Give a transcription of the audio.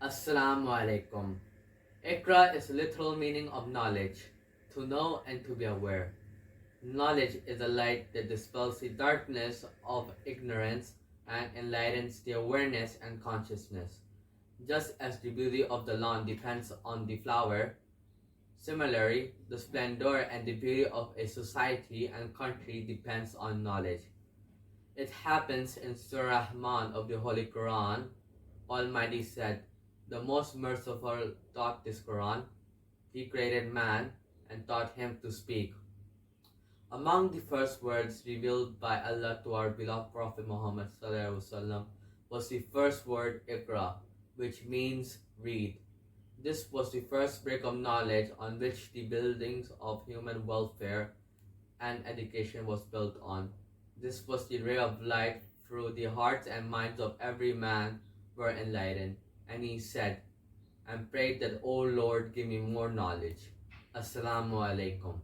Assalamu alaikum. Ikra is the literal meaning of knowledge, to know and to be aware. Knowledge is a light that dispels the darkness of ignorance and enlightens the awareness and consciousness. Just as the beauty of the lawn depends on the flower, similarly, the splendor and the beauty of a society and country depends on knowledge. It happens in Surah Rahman of the Holy Quran. Almighty said, "The most merciful taught this Quran. He created man and taught him to speak." Among the first words revealed by Allah to our beloved Prophet Muhammad ﷺ was the first word Iqra, which means read. This was the first brick of knowledge on which the buildings of human welfare and education was built on. This was the ray of light through the hearts and minds of every man were enlightened. And he said, and prayed that, "O Lord, give me more knowledge." Assalamu alaikum.